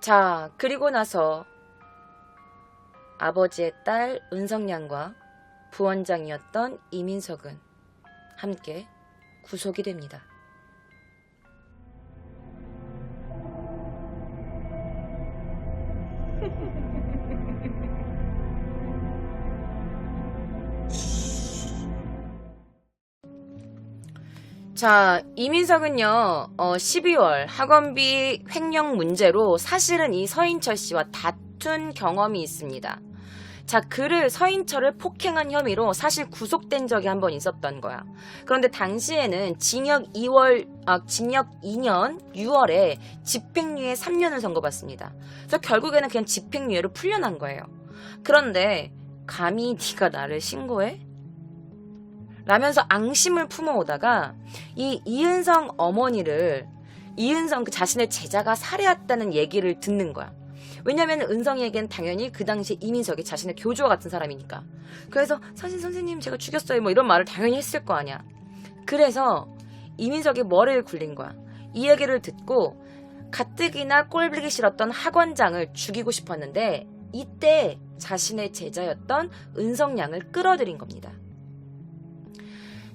자, 그리고 나서 아버지의 딸 은성양과 부원장이었던 이민석은 함께 구속이 됩니다. 자, 이민석은요, 12월 학원비 횡령 문제로 사실은 이 서인철 씨와 다툰 경험이 있습니다. 자, 서인철을 폭행한 혐의로 사실 구속된 적이 한 번 있었던 거야. 그런데 당시에는 징역 2년 6월에 집행유예 3년을 선고받습니다. 그래서 결국에는 그냥 집행유예로 풀려난 거예요. 그런데 감히 네가 나를 신고해? 라면서 앙심을 품어오다가 이 이은성 어머니를 이은성 자신의 제자가 살해했다는 얘기를 듣는 거야. 왜냐면 은성이에겐 당연히 그 당시에 이민석이 자신의 교주와 같은 사람이니까. 그래서 사실 선생님 제가 죽였어요 뭐 이런 말을 당연히 했을 거 아니야. 그래서 이민석이 머리를 굴린 거야. 이 얘기를 듣고 가뜩이나 꼴보기 싫었던 학원장을 죽이고 싶었는데 이때 자신의 제자였던 은성양을 끌어들인 겁니다.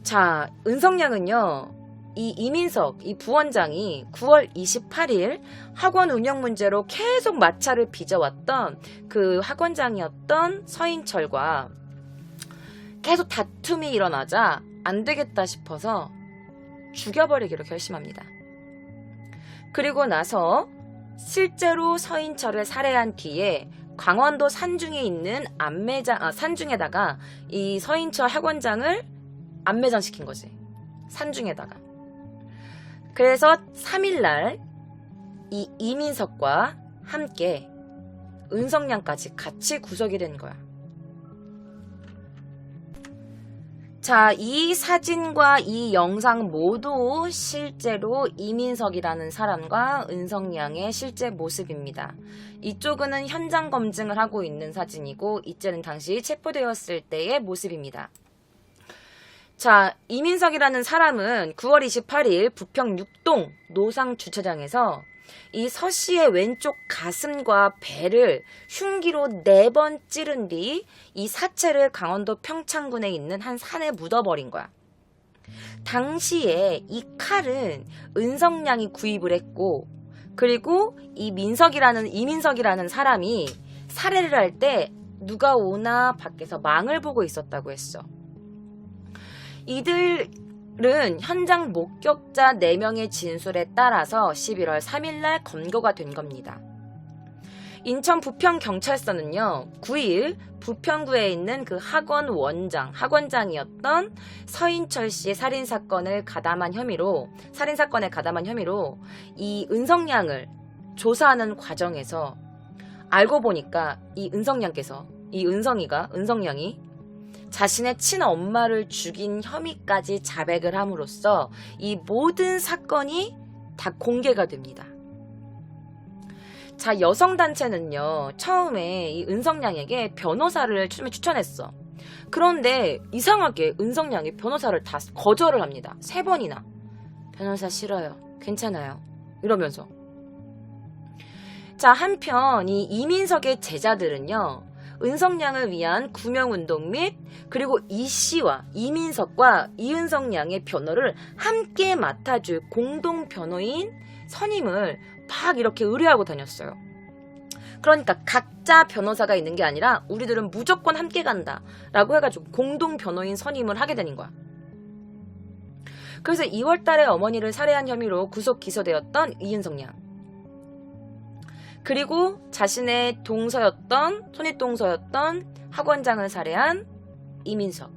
자, 은성양은요, 이 이민석, 이 부원장이 9월 28일 학원 운영 문제로 계속 마찰을 빚어왔던 그 학원장이었던 서인철과 계속 다툼이 일어나자 안 되겠다 싶어서 죽여버리기로 결심합니다. 그리고 나서 실제로 서인철을 살해한 뒤에 강원도 산중에 있는 산중에다가 이 서인철 학원장을 안매장시킨 거지. 산중에다가. 그래서 3일날 이 이민석과 함께 은성양까지 같이 구속이 된 거야. 자, 이 사진과 이 영상 모두 실제로 이민석이라는 사람과 은성양의 실제 모습입니다. 이쪽은 현장 검증을 하고 있는 사진이고 이째는 당시 체포되었을 때의 모습입니다. 자, 이민석이라는 사람은 9월 28일 부평 6동 노상 주차장에서 이 서 씨의 왼쪽 가슴과 배를 흉기로 4번 찌른 뒤 이 사체를 강원도 평창군에 있는 한 산에 묻어버린 거야. 당시에 이 칼은 은성양이 구입을 했고, 그리고 이 이민석이라는 사람이 살해를 할 때 누가 오나 밖에서 망을 보고 있었다고 했어. 이들은 현장 목격자 4명의 진술에 따라서 11월 3일날 검거가 된 겁니다. 인천 부평경찰서는요, 9일 부평구에 있는 그 학원장이었던 서인철 씨의 살인사건에 가담한 ją미로 이 은성양을 조사하는 과정에서 알고 보니까 이 은성양이 자신의 친엄마를 죽인 혐의까지 자백을 함으로써 이 모든 사건이 다 공개가 됩니다. 자, 여성단체는요, 처음에 이 은성양에게 변호사를 추천했어. 그런데 이상하게 은성양이 변호사를 다 거절을 합니다. 3번이나. 변호사 싫어요. 괜찮아요. 이러면서. 자, 한편 이 이민석의 제자들은요, 은성양을 위한 구명운동 및 그리고 이 씨와 이민석과 이은성양의 변호를 함께 맡아줄 공동 변호인 선임을 막 이렇게 의뢰하고 다녔어요. 그러니까 각자 변호사가 있는 게 아니라 우리들은 무조건 함께 간다 라고 해가지고 공동 변호인 선임을 하게 되는 거야. 그래서 2월달에 어머니를 살해한 혐의로 구속 기소되었던 이은성양, 그리고 자신의 손윗동서였던 학원장을 살해한 이민석.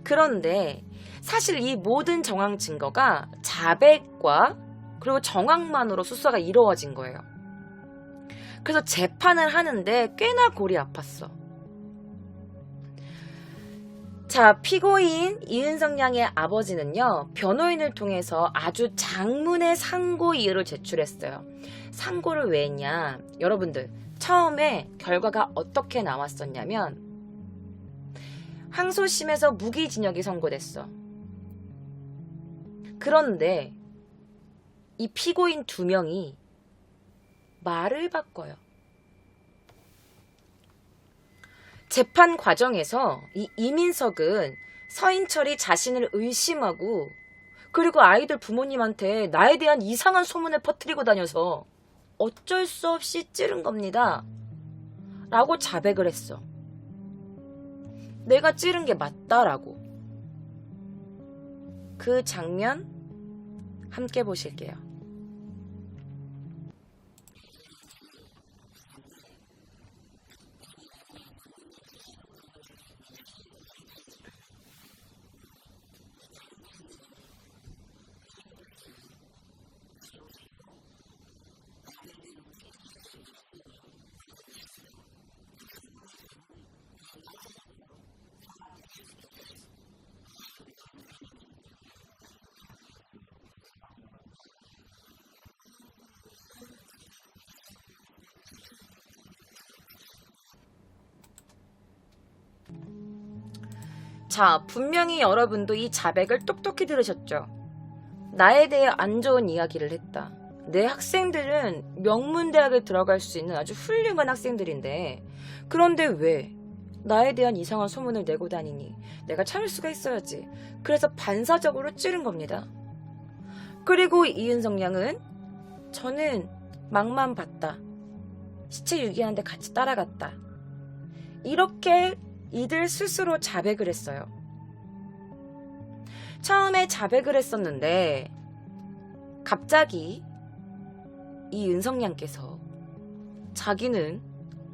그런데 사실 이 모든 정황 증거가 자백과 그리고 정황만으로 수사가 이루어진 거예요. 그래서 재판을 하는데 꽤나 골이 아팠어. 자, 피고인 이은성 양의 아버지는요, 변호인을 통해서 아주 장문의 상고 이유를 제출했어요. 상고를 왜 했냐? 여러분들, 처음에 결과가 어떻게 나왔었냐면 항소심에서 무기징역이 선고됐어. 그런데 이 피고인 2명이 말을 바꿔요. 재판 과정에서 이 이민석은 서인철이 자신을 의심하고 그리고 아이들 부모님한테 나에 대한 이상한 소문을 퍼뜨리고 다녀서 어쩔 수 없이 찌른 겁니다. 라고 자백을 했어. 내가 찌른 게 맞다라고. 그 장면 함께 보실게요. 자, 분명히 여러분도 이 자백을 똑똑히 들으셨죠? 나에 대해 안 좋은 이야기를 했다. 내 학생들은 명문대학에 들어갈 수 있는 아주 훌륭한 학생들인데 그런데 왜 나에 대한 이상한 소문을 내고 다니니? 내가 참을 수가 있어야지. 그래서 반사적으로 찌른 겁니다. 그리고 이은성 양은 저는 막만 봤다. 시체 유기하는데 같이 따라갔다. 이렇게 이들 스스로 자백을 했어요. 처음에 자백을 했었는데 갑자기 이 은성 양께서 자기는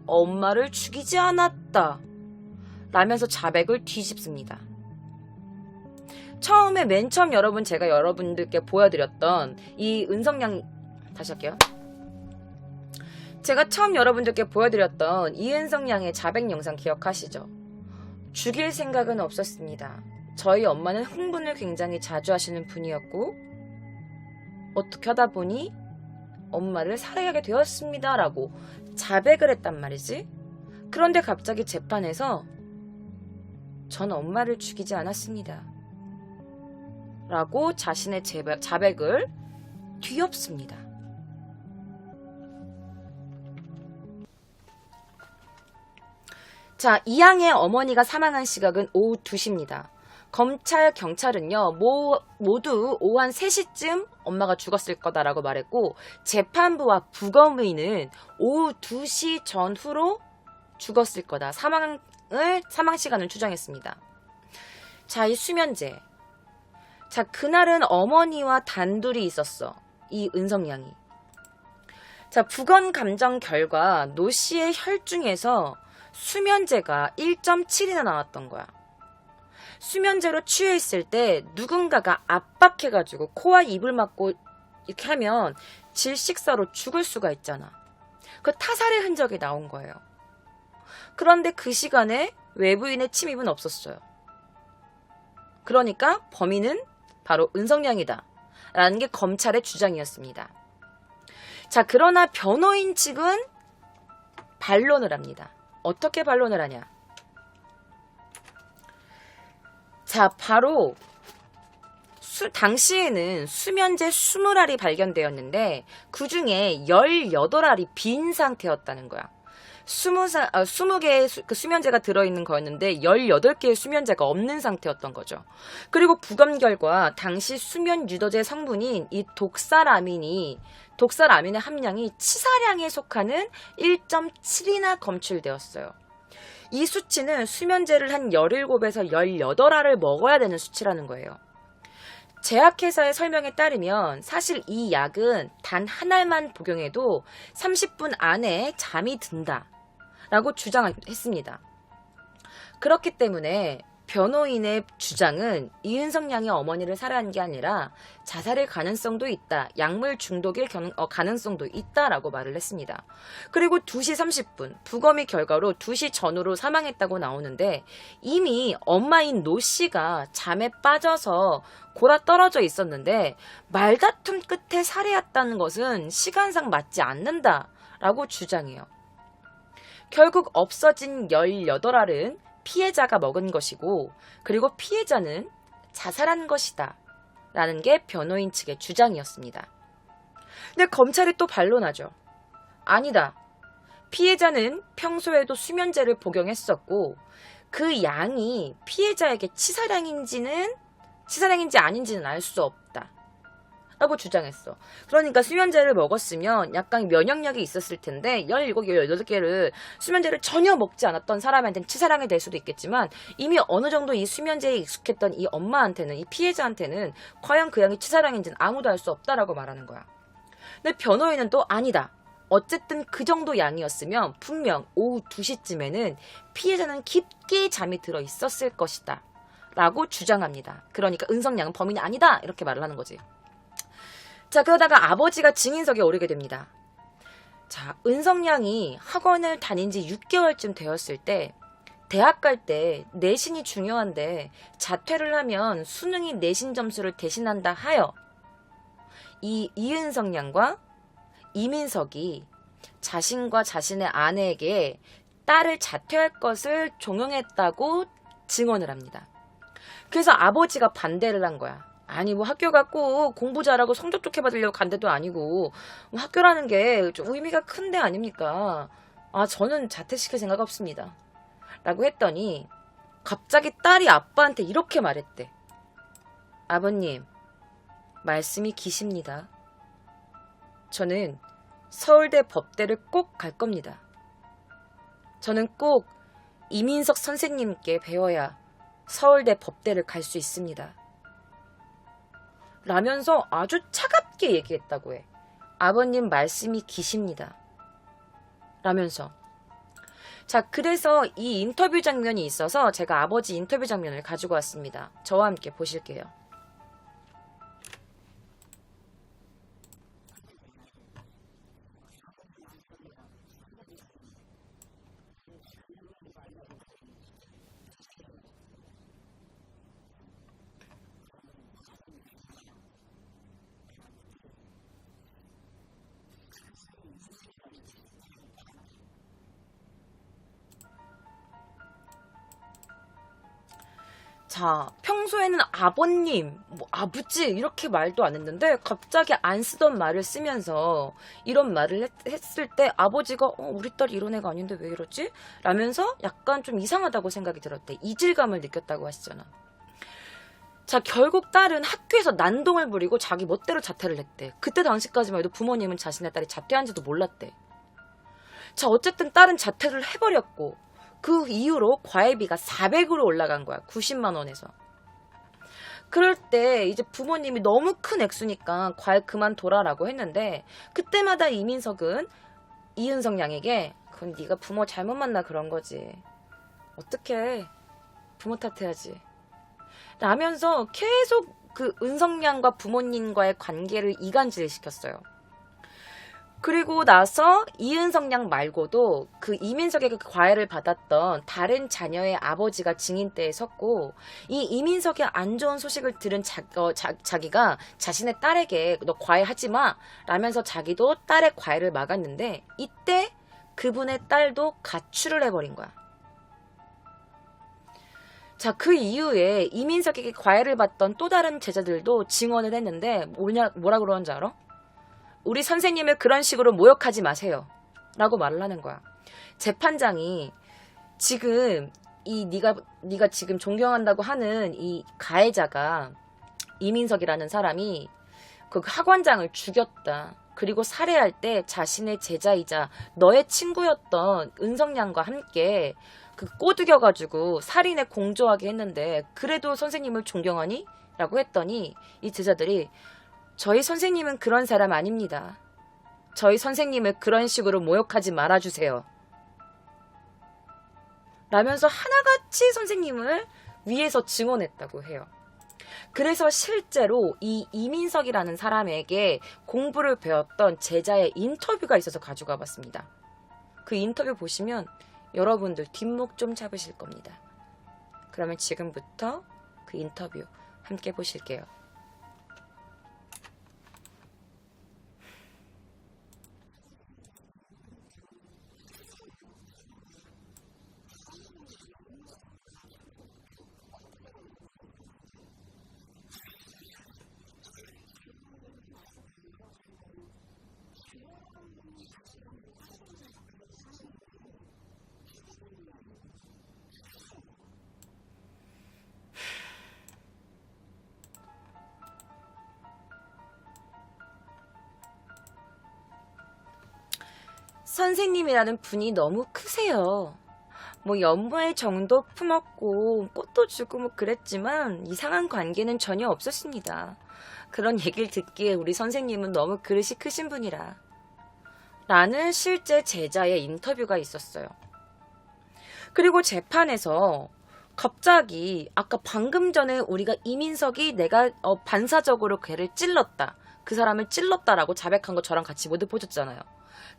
엄마를 죽이지 않았다 라면서 자백을 뒤집습니다. 처음에 맨 처음 제가 여러분들께 보여드렸던 이 은성 양 다시 할게요. 제가 처음 여러분들께 보여드렸던 이은성 양의 자백 영상 기억하시죠? 죽일 생각은 없었습니다. 저희 엄마는 흥분을 굉장히 자주 하시는 분이었고 어떻게 하다 보니 엄마를 살해하게 되었습니다 라고 자백을 했단 말이지. 그런데 갑자기 재판에서 전 엄마를 죽이지 않았습니다 라고 자신의 자백을 뒤엎습니다. 자, 이양의 어머니가 사망한 시각은 오후 2시입니다. 검찰, 경찰은요, 모두 오후 한 3시쯤 엄마가 죽었을 거다라고 말했고, 재판부와 부검의는 오후 2시 전후로 죽었을 거다. 사망 시간을 추정했습니다. 자, 이 수면제. 자, 그날은 어머니와 단둘이 있었어. 이 은성 양이. 자, 부검 감정 결과 노 씨의 혈중에서 수면제가 1.7이나 나왔던 거야. 수면제로 취해있을 때 누군가가 압박해가지고 코와 입을 막고 이렇게 하면 질식사로 죽을 수가 있잖아. 그 타살의 흔적이 나온 거예요. 그런데 그 시간에 외부인의 침입은 없었어요. 그러니까 범인은 바로 은성양이다 라는 게 검찰의 주장이었습니다. 자, 그러나 변호인 측은 반론을 합니다. 어떻게 반론을 하냐? 자, 바로 당시에는 수면제 20알이 발견되었는데 그 중에 18알이 빈 상태였다는 거야. 20개의 그 수면제가 들어있는 거였는데 18개의 수면제가 없는 상태였던 거죠. 그리고 부검 결과 당시 수면 유도제 성분인 이 독살아민의 함량이 치사량에 속하는 1.7이나 검출되었어요. 이 수치는 수면제를 한 17에서 18알을 먹어야 되는 수치라는 거예요. 제약회사의 설명에 따르면 사실 이 약은 단 한 알만 복용해도 30분 안에 잠이 든다 라고 주장했습니다. 그렇기 때문에 변호인의 주장은 이은성 양의 어머니를 살해한 게 아니라 자살의 가능성도 있다. 약물 중독일 가능성도 있다라고 말을 했습니다. 그리고 2시 30분 부검의 결과로 2시 전후로 사망했다고 나오는데 이미 엄마인 노 씨가 잠에 빠져서 골아 떨어져 있었는데 말다툼 끝에 살해했다는 것은 시간상 맞지 않는다라고 주장해요. 결국 없어진 18알은 피해자가 먹은 것이고 그리고 피해자는 자살한 것이다 라는 게 변호인 측의 주장이었습니다. 근데 검찰이 또 반론하죠. 아니다. 피해자는 평소에도 수면제를 복용했었고 그 양이 피해자에게 치사량인지 아닌지는 알 수 없다. 라고 주장했어. 그러니까 수면제를 먹었으면 약간 면역력이 있었을 텐데 17개, 18개를 수면제를 전혀 먹지 않았던 사람한테는 치사량이 될 수도 있겠지만 이미 어느 정도 이 수면제에 익숙했던 이 엄마한테는, 이 피해자한테는 과연 그 양이 치사량인지는 아무도 알 수 없다라고 말하는 거야. 근데 변호인은 또 아니다. 어쨌든 그 정도 양이었으면 분명 오후 2시쯤에는 피해자는 깊게 잠이 들어 있었을 것이다. 라고 주장합니다. 그러니까 은성양은 범인이 아니다. 이렇게 말을 하는 거지. 자, 그러다가 아버지가 증인석에 오르게 됩니다. 자, 은성양이 학원을 다닌 지 6개월쯤 되었을 때 대학 갈 때 내신이 중요한데 자퇴를 하면 수능이 내신 점수를 대신한다 하여 이 이은성 양과 이민석이 자신과 자신의 아내에게 딸을 자퇴할 것을 종용했다고 증언을 합니다. 그래서 아버지가 반대를 한 거야. 아니 뭐 학교가 꼭 공부 잘하고 성적 좋게 받으려고 간 데도 아니고 뭐 학교라는 게 좀 의미가 큰 데 아닙니까? 아 저는 자퇴시킬 생각 없습니다. 라고 했더니 갑자기 딸이 아빠한테 이렇게 말했대. 아버님 말씀이 기십니다. 저는 서울대 법대를 꼭 갈 겁니다. 저는 꼭 이민석 선생님께 배워야 서울대 법대를 갈 수 있습니다. 라면서 아주 차갑게 얘기했다고 해. 아버님 말씀이 기십니다. 라면서. 자, 그래서 이 인터뷰 장면이 있어서 제가 아버지 인터뷰 장면을 가지고 왔습니다. 저와 함께 보실게요. 자, 평소에는 아버님, 뭐 아버지 이렇게 말도 안 했는데 갑자기 안 쓰던 말을 쓰면서 이런 말을 했을 때 아버지가 우리 딸이 이런 애가 아닌데 왜 이러지? 라면서 약간 좀 이상하다고 생각이 들었대. 이질감을 느꼈다고 하시잖아. 자, 결국 딸은 학교에서 난동을 부리고 자기 멋대로 자퇴를 했대. 그때 당시까지만 해도 부모님은 자신의 딸이 자퇴한지도 몰랐대. 자, 어쨌든 딸은 자퇴를 해버렸고 그 이후로 과외비가 400으로 올라간 거야. 90만 원에서. 그럴 때 이제 부모님이 너무 큰 액수니까 과외 그만둬라라고 했는데 그때마다 이민석은 이은성 양에게 그건 네가 부모 잘못 만나 그런 거지. 어떡해. 부모 탓해야지. 라면서 계속 그 은성 양과 부모님과의 관계를 이간질 시켰어요. 그리고 나서 이은성 양 말고도 그 이민석에게 과외를 받았던 다른 자녀의 아버지가 증인대에 섰고 이 이민석의 안 좋은 소식을 들은 자기가 자신의 딸에게 너 과외하지 마 라면서 자기도 딸의 과외를 막았는데 이때 그분의 딸도 가출을 해버린 거야. 자, 그 이후에 이민석에게 과외를 받던 또 다른 제자들도 증언을 했는데 뭐라 그러는지 알아? 우리 선생님을 그런 식으로 모욕하지 마세요. 라고 말을 하는 거야. 재판장이 지금 네가 지금 존경한다고 하는 이 가해자가 이민석이라는 사람이 그 학원장을 죽였다. 그리고 살해할 때 자신의 제자이자 너의 친구였던 은성양과 함께 그 꼬드겨가지고 살인에 공조하게 했는데 그래도 선생님을 존경하니? 라고 했더니 이 제자들이 저희 선생님은 그런 사람 아닙니다. 저희 선생님을 그런 식으로 모욕하지 말아주세요. 라면서 하나같이 선생님을 위에서 증언했다고 해요. 그래서 실제로 이 이민석이라는 사람에게 공부를 배웠던 제자의 인터뷰가 있어서 가져가 봤습니다. 그 인터뷰 보시면 여러분들 뒷목 좀 잡으실 겁니다. 그러면 지금부터 그 인터뷰 함께 보실게요. 선생님이라는 분이 너무 크세요. 뭐 연모의 정도 품었고 꽃도 주고 뭐 그랬지만 이상한 관계는 전혀 없었습니다. 그런 얘기를 듣기에 우리 선생님은 너무 그릇이 크신 분이라. 라는 실제 제자의 인터뷰가 있었어요. 그리고 재판에서 갑자기 아까 방금 전에 우리가 이민석이 내가 반사적으로 걔를 찔렀다. 그 사람을 찔렀다라고 자백한 거 저랑 같이 모두 보셨잖아요.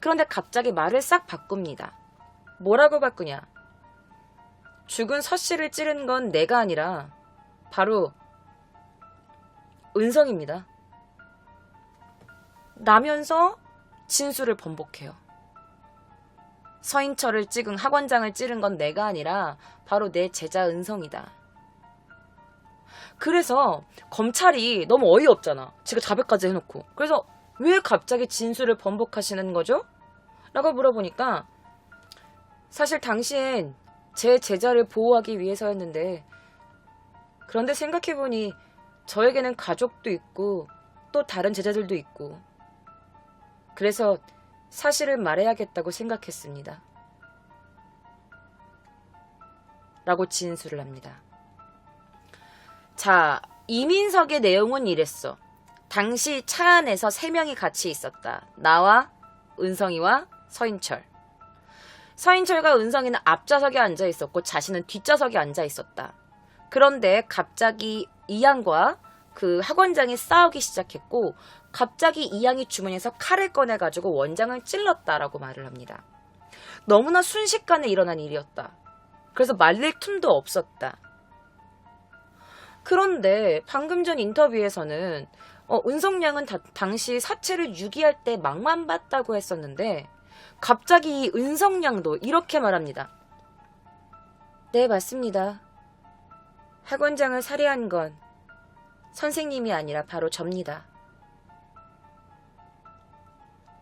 그런데 갑자기 말을 싹 바꿉니다. 뭐라고 바꾸냐? 죽은 서 씨를 찌른 건 내가 아니라 바로 은성입니다. 라면서 진술을 번복해요. 서인철을 찍은 학원장을 찌른 건 내가 아니라 바로 내 제자 은성이다. 그래서 검찰이 너무 어이없잖아. 지가 자백까지 해놓고. 그래서 왜 갑자기 진술을 번복하시는 거죠? 라고 물어보니까 사실 당시엔 제 제자를 보호하기 위해서였는데 그런데 생각해보니 저에게는 가족도 있고 또 다른 제자들도 있고 그래서 사실을 말해야겠다고 생각했습니다. 라고 진술을 합니다. 자, 이민석의 내용은 이랬어. 당시 차 안에서 3명이 같이 있었다. 나와 은성이와 서인철. 서인철과 은성이는 앞좌석에 앉아 있었고 자신은 뒷좌석에 앉아 있었다. 그런데 갑자기 이양과 그 학원장이 싸우기 시작했고 갑자기 이양이 주머니에서 칼을 꺼내가지고 원장을 찔렀다라고 말을 합니다. 너무나 순식간에 일어난 일이었다. 그래서 말릴 틈도 없었다. 그런데 방금 전 인터뷰에서는 은성양은 당시 사체를 유기할 때 막만 봤다고 했었는데 갑자기 이 은성양도 이렇게 말합니다. 네, 맞습니다. 학원장을 살해한 건 선생님이 아니라 바로 접니다.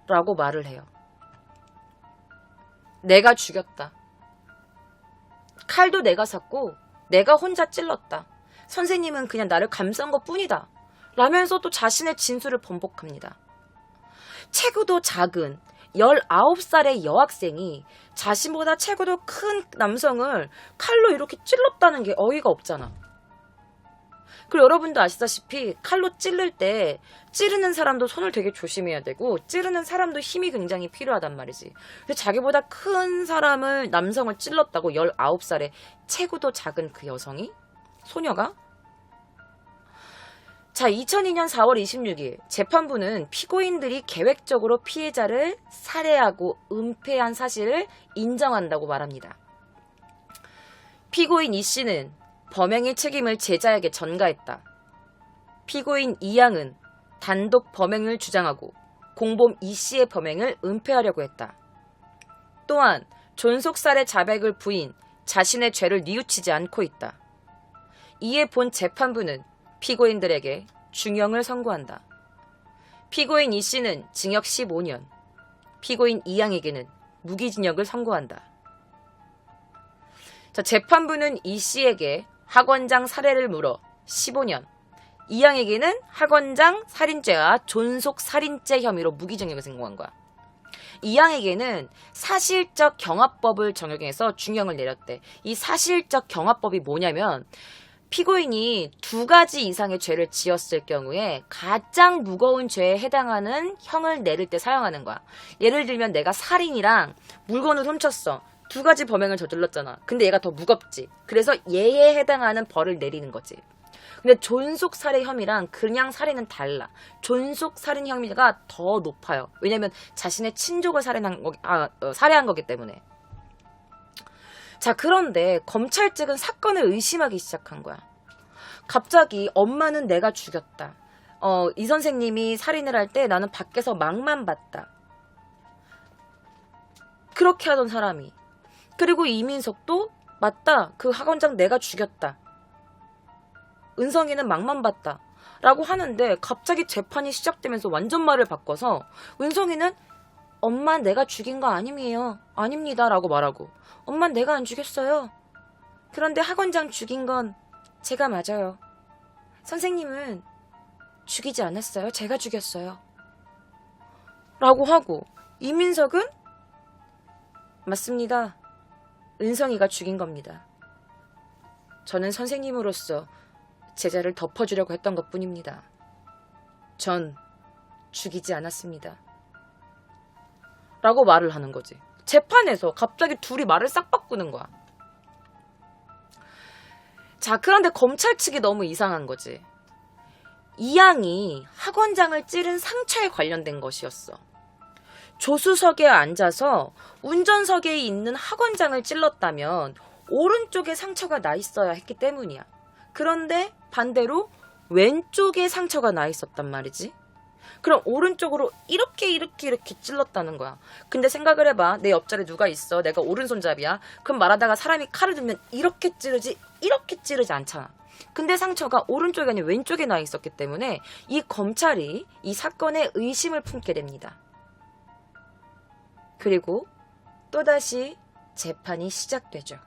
라고 말을 해요. 내가 죽였다. 칼도 내가 샀고 내가 혼자 찔렀다. 선생님은 그냥 나를 감싼 것 뿐이다. 라면서 또 자신의 진술을 번복합니다. 체구도 작은 19살의 여학생이 자신보다 체구도 큰 남성을 칼로 이렇게 찔렀다는 게 어이가 없잖아. 그리고 여러분도 아시다시피 칼로 찌를 때 찌르는 사람도 손을 되게 조심해야 되고 찌르는 사람도 힘이 굉장히 필요하단 말이지. 근데 자기보다 큰 사람을 남성을 찔렀다고 19살의 체구도 작은 그 여성이? 소녀가? 자, 2002년 4월 26일 재판부는 피고인들이 계획적으로 피해자를 살해하고 은폐한 사실을 인정한다고 말합니다. 피고인 이 씨는 범행의 책임을 제자에게 전가했다. 피고인 이양은 단독 범행을 주장하고 공범 이 씨의 범행을 은폐하려고 했다. 또한 존속살해 자백을 부인 자신의 죄를 뉘우치지 않고 있다. 이에 본 재판부는 피고인들에게 중형을 선고한다. 피고인 이 씨는 징역 15년, 피고인 이양에게는 무기징역을 선고한다. 자, 재판부는 이 씨에게 학원장 살해를 물어 15년, 이양에게는 학원장 살인죄와 존속 살인죄 혐의로 무기징역을 선고한 거야. 이양에게는 사실적 경합법을 적용해서 중형을 내렸대. 이 사실적 경합법이 뭐냐면 피고인이 2가지 이상의 죄를 지었을 경우에 가장 무거운 죄에 해당하는 형을 내릴 때 사용하는 거야. 예를 들면 내가 살인이랑 물건을 훔쳤어. 2가지 범행을 저질렀잖아. 근데 얘가 더 무겁지. 그래서 얘에 해당하는 벌을 내리는 거지. 근데 존속살해 혐의랑 그냥 살인은 달라. 존속살인 혐의가 더 높아요. 왜냐면 자신의 친족을 살해한 거기 때문에. 자, 그런데 검찰 측은 사건을 의심하기 시작한 거야. 갑자기 엄마는 내가 죽였다. 이 선생님이 살인을 할 때 나는 밖에서 막만 봤다. 그렇게 하던 사람이. 그리고 이민석도 맞다. 그 학원장 내가 죽였다. 은성이는 막만 봤다. 라고 하는데 갑자기 재판이 시작되면서 완전 말을 바꿔서 은성이는 엄마 내가 죽인 거 아니에요. 아닙니다. 라고 말하고 엄마 내가 안 죽였어요. 그런데 학원장 죽인 건 제가 맞아요. 선생님은 죽이지 않았어요. 제가 죽였어요. 라고 하고 이민석은 맞습니다. 은성이가 죽인 겁니다. 저는 선생님으로서 제자를 덮어주려고 했던 것뿐입니다. 전 죽이지 않았습니다. 라고 말을 하는 거지. 재판에서 갑자기 둘이 말을 싹 바꾸는 거야. 자, 그런데 검찰 측이 너무 이상한 거지. 이 양이 학원장을 찌른 상처에 관련된 것이었어. 조수석에 앉아서 운전석에 있는 학원장을 찔렀다면 오른쪽에 상처가 나 있어야 했기 때문이야. 그런데 반대로 왼쪽에 상처가 나 있었단 말이지. 그럼 오른쪽으로 이렇게 찔렀다는 거야. 근데 생각을 해봐. 내 옆자리에 누가 있어. 내가 오른손잡이야. 그럼 말하다가 사람이 칼을 들면 이렇게 찌르지 않잖아. 근데 상처가 오른쪽이 아니라 왼쪽에 나 있었기 때문에 이 검찰이 이 사건에 의심을 품게 됩니다. 그리고 또다시 재판이 시작되죠.